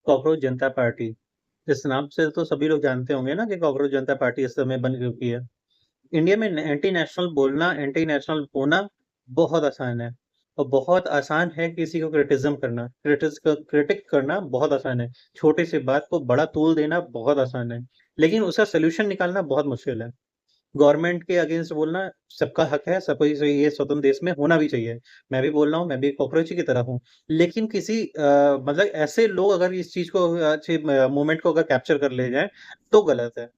Cockroach जनता party. इस नाम से तो सभी लोग जानते होंगे ना कि कॉकरोच जनता पार्टी इस समय बन चुकी है। इंडिया में एंटी नेशनल बोलना, एंटी नेशनल होना बहुत आसान है और बहुत आसान है किसी को क्रिटिसिज्म करना, क्रिटिक करना बहुत आसान है। छोटी सी बात को बड़ा तूल देना बहुत आसान है, लेकिन उसका सॉल्यूशन निकालना बहुत मुश्किल है। गवर्नमेंट के अगेंस्ट बोलना सबका हक है, सभी से ये स्वतंत्र देश में होना भी चाहिए। मैं भी बोल रहा हूँ, मैं भी कॉकरोच की तरह हूँ। लेकिन किसी मतलब ऐसे लोग अगर इस चीज़ को अच्छे मोमेंट को अगर कैप्चर कर ले जाएँ, तो गलत है।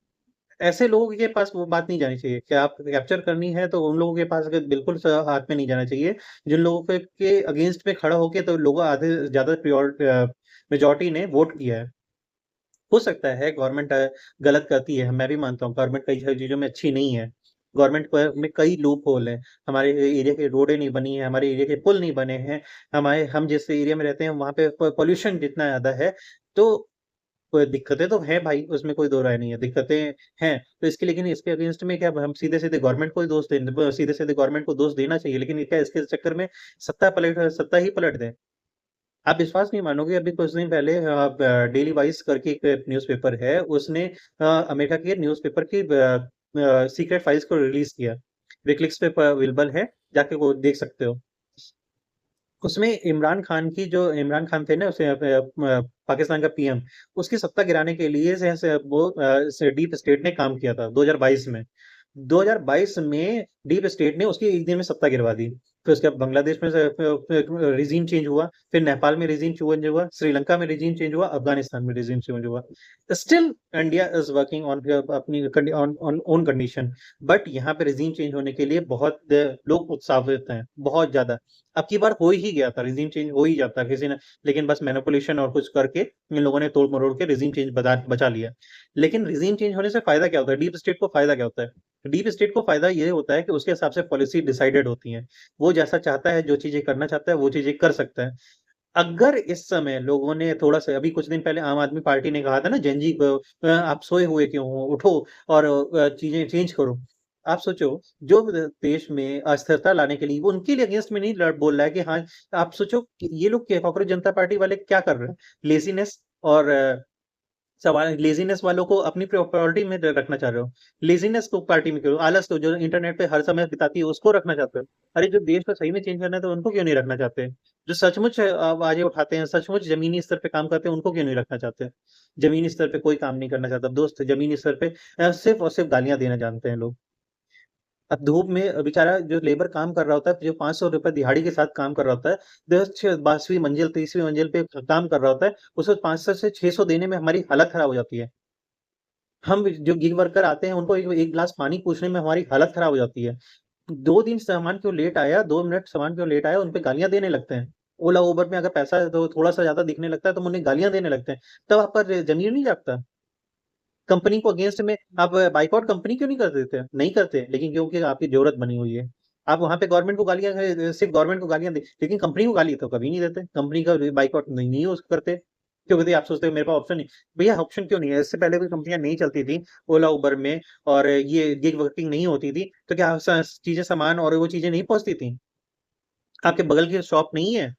ऐसे लोगों के पास वो बात नहीं जानी चाहिए कि आप कैप्चर करनी है तो उन लोगों के पास अगर बिल्कुल हाथ में नहीं जाना चाहिए जिन लोगों के अगेंस्ट में खड़ा होके तो लोगों आधे ज्यादा मेजोरिटी ने वोट किया है। हो सकता है गवर्नमेंट गलत करती है, मैं भी मानता हूँ गवर्नमेंट कई सारी चीजों में अच्छी नहीं है। गवर्नमेंट में कई लूप होल है। हमारे एरिया के रोडें नहीं बनी है, हमारे एरिया के पुल नहीं बने हैं। हमारे हम जिस एरिया में रहते हैं वहां पे पोल्यूशन जितना ज्यादा है। तो दिक्कतें तो हैं भाई, उसमें कोई दो राय नहीं है, दिक्कतें हैं। तो इसके लेकिन इसके अगेंस्ट में क्या हम सीधे-सीधे गवर्नमेंट को ही दोष दें, सीधे-सीधे गवर्नमेंट को दोष देना चाहिए, लेकिन क्या इसके चक्कर में सत्ता ही पलट दें? आप विश्वास नहीं मानोगे, अभी कुछ दिन पहले डेली वाइज करके एक न्यूज़पेपर है, उसने अमेरिका के न्यूज़पेपर की सीक्रेट फाइल्स को रिलीज़ किया। विकिलीक्स पे अवेलेबल है, जाके वो देख सकते हो। उसमें इमरान खान थे ना, पाकिस्तान का पीएम, उसकी सत्ता गिराने के लिए डीप स्टेट ने काम किया था 2022 में। 2022 में डीप स्टेट ने उसकी एक दिन में सत्ता गिरवा दी। फिर उसके बाद बांग्लादेश में रिजीम चेंज हुआ, फिर नेपाल में रिजीम चेंज हुआ, श्रीलंका में रिजीम चेंज हुआ, अफगानिस्तान में रिजीम चेंज हुआ। Still India is working on अपनी ऑन ओन कंडीशन। बट यहाँ पे रिजीम चेंज होने के लिए बहुत लोग उत्साहित हैं, बहुत ज्यादा। अब की बार हो ही गया था, रिजीम चेंज हो ही जाता किसी ने, लेकिन बस मैनिपुलेशन और कुछ करके इन लोगों ने तोड़ मरोड़ के रिजीम चेंज बचा लिया। लेकिन रिजीम चेंज होने से फायदा क्या होता है, डीप स्टेट को फायदा क्या होता है? डीप स्टेट को फायदा ये होता है कि उसके हिसाब से पॉलिसी डिसाइडेड होती है। वो जैसा चाहता है, जो चीजें करना चाहता है वो चीजें कर सकता है। अगर इस समय लोगों ने थोड़ा सा, अभी कुछ दिन पहले आम आदमी पार्टी ने कहा था ना, जेनजी को आप सोए हुए क्यों हो, उठो और चीजें चेंज करो। आप सोचो, जो देश में अस्थिरता लाने के लिए, वो उनके लिए अगेंस्ट में नहीं बोल रहा है कि हाँ। आप सोचो कि ये लोग कॉकरोच जनता पार्टी वाले क्या कर रहे हैं? लेजीनेस और सवाल लेज़ीनेस वालों को अपनी प्रायोरिटी में रखना चाह रहे हो। लेज़ीनेस को पार्टी में क्यों? आलस को जो इंटरनेट पे हर समय बिताती है उसको रखना चाहते हो। अरे जो देश को सही में चेंज करना है तो उनको क्यों नहीं रखना चाहते? जो सचमुच आवाजें उठाते हैं, सचमुच जमीनी स्तर पे काम करते हैं, उनको क्यों नहीं रखना चाहते? जमीनी स्तर पे कोई काम नहीं करना चाहता दोस्त, जमीनी स्तर पे सिर्फ और सिर्फ गालियां देना जानते हैं लोग। अब धूप में बेचारा जो लेबर काम कर रहा होता है, जो 500 रुपए दिहाड़ी के साथ काम कर रहा होता है, 10वीं मंजिल, 30वीं मंजिल पे काम कर रहा होता है, उसको 500 से 600 देने में हमारी हालत खराब हो जाती है। हम जो गिग वर्कर आते हैं उनको एक गिलास पानी पूछने में हमारी हालत खराब हो जाती है। 2 दिन सामान क्यों लेट आया, 2 मिनट सामान क्यों लेट आया, उन पे गालियाँ देने लगते हैं। ओला, उबर में अगर पैसा तो थोड़ा-सा ज़्यादा दिखने लगता है तो हम उन्हें गालियाँ देने लगते हैं। तब आपका ज़मीर नहीं जागता? कंपनी को अगेंस्ट में आप बायकॉट कंपनी क्यों नहीं कर देते? नहीं करते, लेकिन क्योंकि आपकी ज़रूरत बनी हुई है। आप वहाँ पे गवर्नमेंट को गालियाँ सिर्फ़ गवर्नमेंट को गालियाँ लेकिन कंपनी को गाली तो कभी नहीं देते। कंपनी का बायकॉट नहीं यूज़ करते। क्योंकि आप सोचते हो मेरे पास ऑप्शन नहीं। भैया ऑप्शन क्यों नहीं है? इससे पहले कोई कंपनियाँ नहीं चलती थी, ओला, उबर में, और ये गिग वर्किंग नहीं होती थी, तो क्या चीज़ें, सामान और वो चीज़ें नहीं पहुँचती थी? आपके बगल की शॉप नहीं है?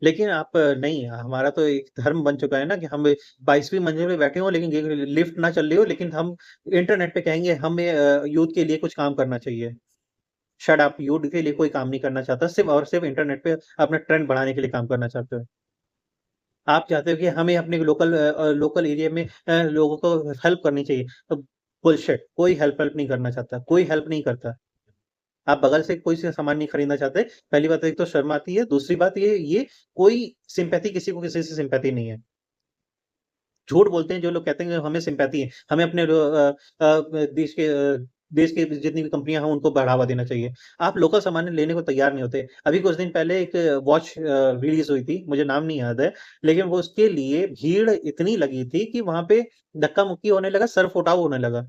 लेकिन आप नहीं, हमारा तो एक धर्म बन चुका है ना कि हम 22वीं मंजिल पे बैठे हों, लेकिन ये लिफ्ट ना चल रही हो, लेकिन हम इंटरनेट पे कहेंगे हमें यूथ के लिए कुछ काम करना चाहिए। Shut up! यूथ के लिए कोई काम नहीं करना चाहता, सिर्फ़ और सिर्फ़ इंटरनेट पे अपना ट्रेंड बढ़ाने के लिए काम करना चाहते हो। आप चाहते हो कि हमें अपने लोकल एरिया में लोगों को हेल्प करनी चाहिए। तो बुलशिट! कोई हेल्प नहीं करना चाहता, कोई हेल्प नहीं करता। आप बगल से कोई से सामान नहीं खरीदना चाहते। पहली बात तो एक तो शर्म आती है, दूसरी बात ये कोई सिम्पैथी, किसी को किसी से सिम्पैथी नहीं है। झूठ बोलते हैं जो लोग कहते हैं कि हमें सिम्पैथी है, हमें अपने देश के जितनी भी कंपनियाँ हैं उनको बढ़ावा देना चाहिए। आप लोकल सामान लेने को तैयार नहीं होते। अभी कुछ दिन पहले एक वॉच रिलीज़ हुई थी, मुझे नाम नहीं याद है, लेकिन वो उसके लिए भीड़ इतनी लगी थी कि वहाँ पे धक्का-मुक्की होने लगा, सर-फुटाव होने लगा।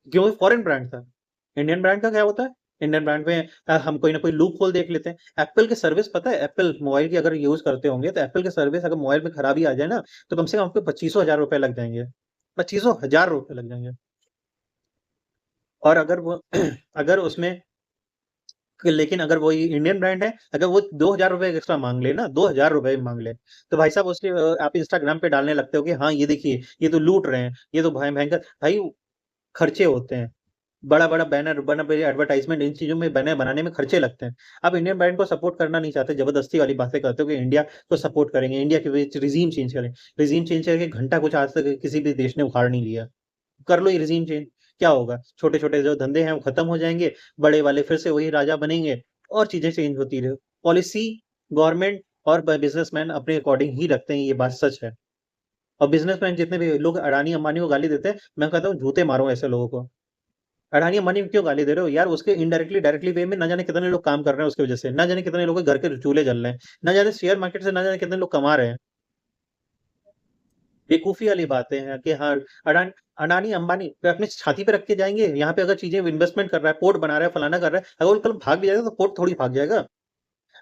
क्यों? फॉरेन ब्रांड था। इंडियन ब्रांड का क्या होता है? इंडियन ब्रांड में हम कोई ना कोई लूप होल देख लेते हैं। एप्पल की सर्विस पता है, एप्पल मोबाइल की अगर यूज़ करते होंगे, तो एप्पल की सर्विस अगर मोबाइल में खराबी आ जाए ना, तो कम से कम आपको 25,000 रुपए लग जाएँगे। 25,000 रुपए लग जाएँगे। और अगर वो अगर उसमें लेकिन अगर वो इंडियन ब्रांड है, अगर वो 2,000 रुपए एक्स्ट्रा मांग ले ना, 2,000 रुपए मांग ले, तो भाई साहब उसके आप इंस्टाग्राम पे डालने लगते हो कि हाँ ये देखिए ये तो लूट रहे हैं, ये तो भाई भयंकर भाई खर्चे होते हैं। बड़ा बड़ा बैनर बना एडवर्टाइजमेंट इन चीजों में बैनर बनाने में खर्चे लगते हैं। आप इंडियन ब्रांड को सपोर्ट करना नहीं चाहते, जबरदस्ती वाली बातें करते हो कि इंडिया को सपोर्ट करेंगे, इंडिया के बीच रिजीम चेंज करें। रिजीम चेंज करके घंटा कुछ आज तक किसी भी देश ने उखाड़ नहीं लिया। कर लो ये रिजीम चेंज, क्या होगा? छोटे छोटे जो धंधे हैं वो खत्म हो जाएंगे, बड़े वाले फिर से वही राजा बनेंगे और चीजें चेंज होती रहे। पॉलिसी गवर्नमेंट और बिजनेसमैन अपने अकॉर्डिंग ही रखते हैं, ये बात सच है। और बिजनेसमैन जितने भी लोग अडानी अंबानी को गाली देते हैं, मैं कहता हूँ जूते मारो ऐसे लोगों को। अडानी अंबानी को क्यों गाली दे रहे हो यार? उसके इनडायरेक्टली डायरेक्टली वे में ना जाने कितने लोग काम कर रहे हैं उसकी वजह से, ना जाने कितने लोगों के घर के चूल्हे जल रहे हैं, ना जाने शेयर मार्केट से ना जाने कितने लोग कमा रहे हैं। बेवकूफी वाली बातें हैं कि हाँ अडानी अडानी अंबानी पे अपने छाती पे रख के जाएंगे। यहाँ पे अगर चीजें इन्वेस्टमेंट कर रहा है, पोर्ट बना रहा है, फलाना कर रहा है, अगर वो कल भाग भी जाएगा तो पोर्ट थोड़ी भाग जाएगा।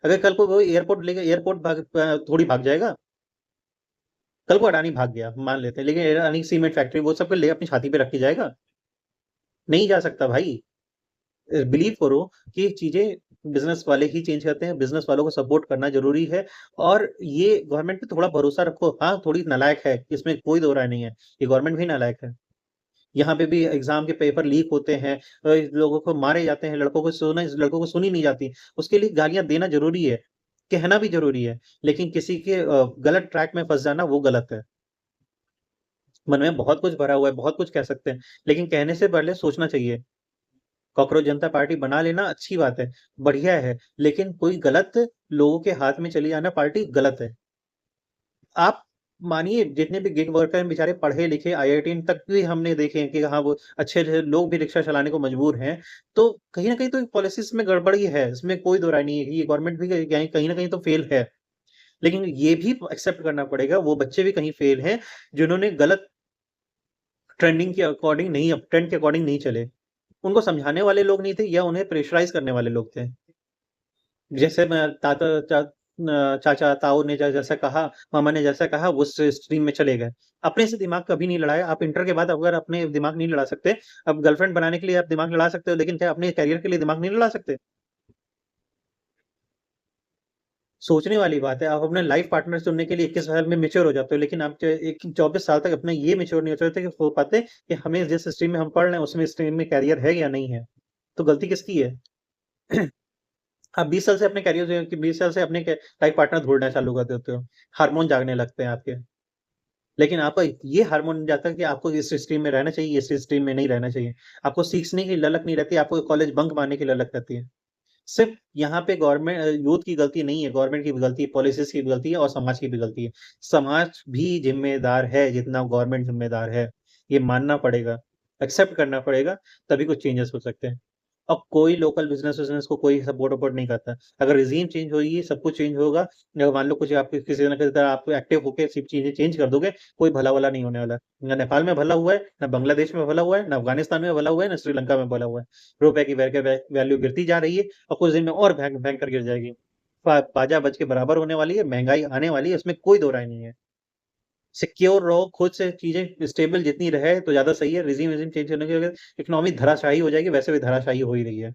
अगर कल को वो एयरपोर्ट लेके एयरपोर्ट थोड़ी भाग जाएगा। कल को अडानी भाग गया मान लेते हैं, लेकिन अडानी सीमेंट फैक्ट्री वो सब ले अपनी छाती पे रख के जाएगा? नहीं जा सकता भाई। बिलीव करो कि चीजें बिजनेस वाले ही चेंज करते हैं, बिजनेस वालों को सपोर्ट करना जरूरी है। और ये गवर्नमेंट पे थोड़ा भरोसा रखो। हाँ थोड़ी नालायक है, इसमें कोई दो राय नहीं है, ये गवर्नमेंट भी नालायक है। यहाँ पे भी एग्जाम के पेपर लीक होते हैं, लोगों को मारे जाते हैं, लड़कों को सुनी नहीं जाती। उसके लिए गालियां देना जरूरी है, कहना भी जरूरी है, लेकिन किसी के गलत ट्रैक में फंस जाना वो गलत है। मन में बहुत कुछ भरा हुआ है, बहुत कुछ कह सकते हैं, लेकिन कहने से पहले सोचना चाहिए। कॉकरोच जनता पार्टी बना लेना अच्छी बात है, बढ़िया है, लेकिन कोई गलत लोगों के हाथ में चली जाना पार्टी गलत है। आप मानिए जितने भी गिग वर्कर हैं बेचारे पढ़े लिखे आईआईटी तक भी हमने देखे हैं कि हाँ वो अच्छे अच्छे लोग भी रिक्शा चलाने को मजबूर हैं। तो कहीं ना कहीं तो पॉलिसीज में गड़बड़ी है, इसमें कोई दो राय नहीं है कि ये गवर्नमेंट भी कहीं ना कहीं तो फेल है। लेकिन ये भी एक्सेप्ट करना पड़ेगा वो बच्चे भी कहीं फेल हैं जिन्होंने गलत ट्रेंड के अकॉर्डिंग नहीं चले। उनको समझाने वाले लोग नहीं थे या उन्हें प्रेशराइज करने वाले लोग थे। जैसे मैं चाचा ताऊ ने जैसा कहा, मामा ने जैसा कहा उस स्ट्रीम में चले गए। अपने से दिमाग कभी नहीं लड़ाया। आप इंटर के बाद अगर अपने दिमाग नहीं लड़ा सकते, अब गर्लफ्रेंड बनाने के लिए आप दिमाग लड़ा सकते हो, लेकिन क्या अपने करियर के लिए दिमाग नहीं लड़ा सकते? सोचने वाली बात है। आप अपने लाइफ पार्टनर चुनने के लिए 21 साल में मैच्योर हो जाते हो, लेकिन आप 24 साल तक अपना ये मैच्योर नहीं हो पाते कि हमें जिस स्ट्रीम में हम पढ़ रहे हैं उसमें स्ट्रीम में कैरियर है या नहीं है। तो गलती किसकी है? आप 20 साल से अपने करियर कि 20 साल से अपने लाइफ पार्टनर ढूंढना चालू कर देते हो, हार्मोन जागने लगते हैं आपके। लेकिन आपका ये हार्मोन नहीं जागता कि आपको इस स्ट्रीम में रहना चाहिए, इस स्ट्रीम में नहीं रहना चाहिए। आपको सीखने की ललक नहीं रहती, आपको कॉलेज बंक मारने की ललक रहती है। सिर्फ यहाँ पे गवर्नमेंट यूथ की गलती नहीं है, गवर्नमेंट की भी गलती है, पॉलिसीज की भी गलती है और समाज की भी गलती है। समाज भी जिम्मेदार है जितना गवर्नमेंट जिम्मेदार है, ये मानना पड़ेगा, एक्सेप्ट करना पड़ेगा, तभी कुछ चेंजेस हो सकते हैं। अब कोई लोकल बिजनेस को कोई सपोर्ट वपोर्ट नहीं करता। अगर रिजीम चेंज होगी सब कुछ चेंज होगा। अगर मान लो कुछ आप किसी न किसी तरह आप एक्टिव होकर सब चीजें चेंज कर दोगे, कोई भला वाला नहीं होने वाला। ना नेपाल में भला हुआ है, ना बांग्लादेश में भला हुआ है, ना अफगानिस्तान में भला हुआ है, ना श्रीलंका में भला हुआ है। रुपए की वैल्यू गिरती जा रही है और कुछ दिन में और भयंकर गिर जाएगी। बाजा बज के बराबर होने वाली है, महंगाई आने वाली है, इसमें कोई दो राय नहीं है। सिक्योर रहो, खुद से चीजें स्टेबल जितनी रहे तो ज्यादा सही है। रिजीम चेंज होने के इकोनॉमी धराशायी हो जाएगी, वैसे भी धराशायी हो ही रही है।